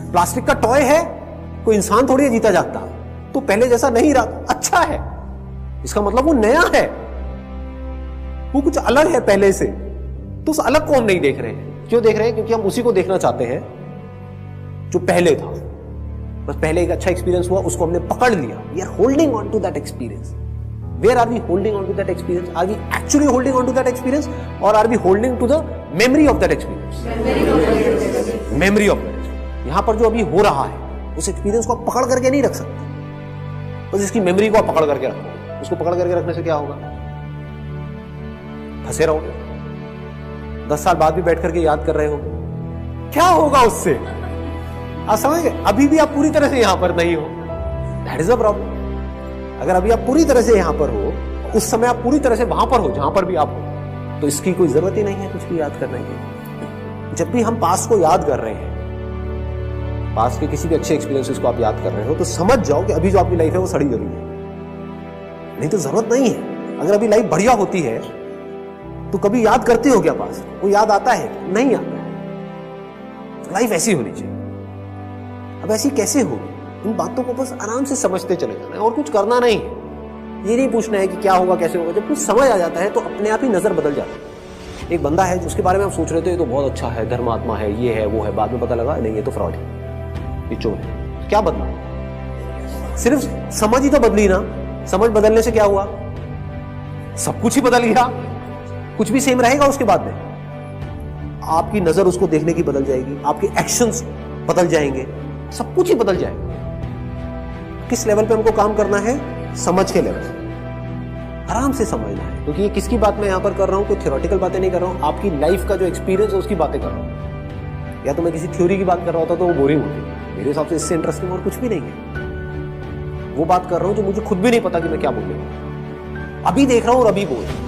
Plastic का toy है, कोई इंसान थोड़ी जीता जागता, तो पहले जैसा नहीं रहा, अच्छा है, इसका मतलब वो नया है, वो कुछ अलग है पहले से। तो उस अलग को हम नहीं देख रहे हैं। क्यों देख रहे हैं? क्योंकि हम उसी को देखना चाहते हैं जो पहले था। बस पहले एक अच्छा एक्सपीरियंस हुआ, उसको हमने पकड़ लिया। We are holding on to that experience. Where are we holding on to that experience? Are we actually holding on to that experience, or are we holding to the memory of that experience? Memory of that. यहां पर जो अभी हो रहा है, उस experience को आप पकड़ करके नहीं रख सकते, बस इसकी मेमोरी को आप पकड़ करके रखो। उसको पकड़ करके रखने से क्या होगा? फंसे रहोगे। 10 साल बाद भी बैठ करके याद कर रहे हो, क्या होगा उससे? आप समझ गए? अभी भी आप पूरी तरह से यहां पर नहीं हो। That is the problem. अगर अभी आप पूरी तरह से यहां पर हो, उस समय आप पूरी तरह से वहां पर हो जहां पर भी आप हो, तो इसकी कोई जरूरत ही नहीं है कुछ भी याद करने की। जब भी हम पास्ट को याद कर रहे हैं, पास्ट के किसी भी अच्छे एक्सपीरियंसेस को आप याद कर रहे हो, तो समझ जाओ कि अभी जो आपकी लाइफ है वो सड़ी गली है, नहीं तो जरूरत नहीं है। अगर अभी लाइफ बढ़िया होती है तो कभी याद करते हो क्या पास्ट? वो याद आता है? नहीं आता है। लाइफ ऐसी होनी चाहिए। अब ऐसी कैसे होगी? इन बातों को बस आराम से समझते चले जाना है और कुछ करना नहीं है। ये नहीं पूछना है कि क्या होगा, कैसे होगा। जब कुछ समझ आ जाता है तो अपने आप ही नजर बदल जाती है। एक बंदा है जिसके बारे में आप सोच रहे थे ये तो बहुत अच्छा है, धर्मात्मा है, ये है वो है, बाद में पता लगा नहीं ये तो फ्रॉड है, ये चोर है। क्या बदला? सिर्फ समझ ही तो बदली ना। समझ बदलने से क्या हुआ? सब कुछ ही बदल गया। कुछ भी सेम रहेगा उसके बाद में? आपकी नजर उसको देखने की बदल जाएगी, आपके एक्शंस बदल जाएंगे, सब कुछ ही बदल जाएगा। किस लेवल पे हमको काम करना है? समझ के लेवल, आराम से समझना है। क्योंकि ये किसकी बात मैं यहां पर कर रहा हूं? कोई थ्योरेटिकल बातें नहीं कर रहा हूं, आपकी लाइफ का जो एक्सपीरियंस है उसकी बातें कर रहा हूं। या तो मैं किसी थ्योरी की बात कर रहा होता तो वो बोरिंग होती। मेरे हिसाब से इससे इंटरेस्टिंग और कुछ भी नहीं है। वो बात कर रहा हूं जो मुझे खुद भी नहीं पता कि मैं क्या बोल रहा हूं। अभी देख रहा हूं और अभी बोल रहा हूं।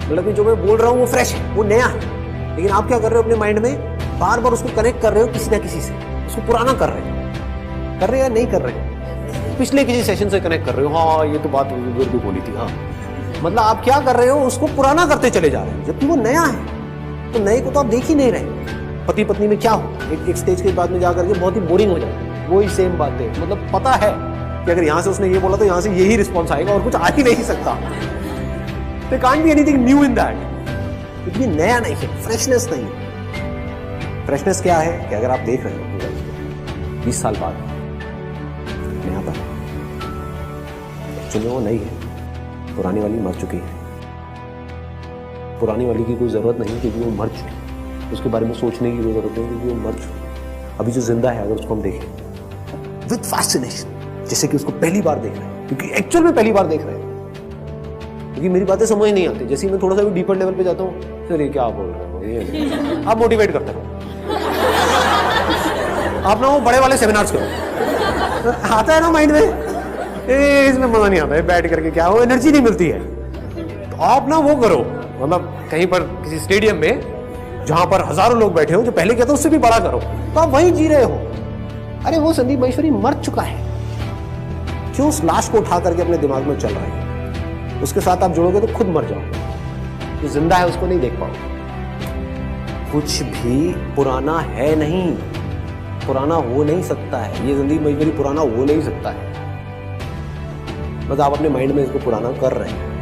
मतलब जो मैं बोल रहा हूं वो फ्रेश है, वो नया है। लेकिन आप क्या कर रहे हो? अपने माइंड में बार बार उसको कनेक्ट कर रहे हो किसी ना किसी से, उसको पुराना कर रहे हो या नहीं कर रहे हो? पिछले किसी सेशन से कनेक्ट कर रहे हो। हाँ ये तो बात गुरु बोली थी। हाँ मतलब आप क्या कर रहे हो? उसको पुराना करते चले जा रहे हो, जबकि वो नया है। तो नए को तो आप देख ही नहीं रहे। पति पत्नी में क्या हो, एक स्टेज के बाद में जाकर के बहुत ही बोरिंग हो जाता है। वही सेम बातें, मतलब पता है कि अगर यहां से उसने ये बोला तो यहां से यही रिस्पॉन्स आएगा और कुछ आ ही नहीं सकता। There can't be anything new in that. क्योंकि ये नया नहीं है, फ्रेशनेस नहीं है। फ्रेशनेस क्या है कि अगर आप देख रहे हो 20 साल बाद नया था, एक्चुअली वो नहीं है, पुरानी वाली मर चुकी है। पुरानी वाली की कोई जरूरत नहीं क्योंकि वो मर चुकी, उसके बारे में सोचने की कोई जरूरत नहीं क्योंकि वो मर चुकी। अभी जो जिंदा है अगर उसको हम देखें विद फैसिनेशन, जैसे कि उसको पहली बार देख रहे हैं, क्योंकि एक्चुअल में पहली बार देख रहे हैं। क्योंकि मेरी बातें समझ नहीं आती, जैसे मैं थोड़ा सा भी डीपर लेवल पे जाता हूँ, सर ये क्या बोल रहे हो, ये आप मोटिवेट करते रहो। आप ना वो बड़े वाले सेमिनार्स करो, आता है ना माइंड में, इसमें मजा नहीं आता है बैठ करके, क्या वो एनर्जी नहीं मिलती है। तो आप ना वो करो, मतलब कहीं पर किसी स्टेडियम में जहां पर हजारों लोग बैठे हो, जो पहले कहते उससे भी बड़ा करो, तो आप वहीं जी रहे हो। अरे वो संदीप महेश्वरी मर चुका है, क्यों उस लाश को उठा करके अपने दिमाग में चल रहे हैं? उसके साथ आप जुड़ोगे तो खुद मर जाओगे। जो जिंदा है उसको नहीं देख पाओगे। कुछ भी पुराना है नहीं, पुराना हो नहीं सकता है। ये संदीप महेश्वरी पुराना हो नहीं सकता है, बस आप अपने माइंड में इसको पुराना कर रहे हैं।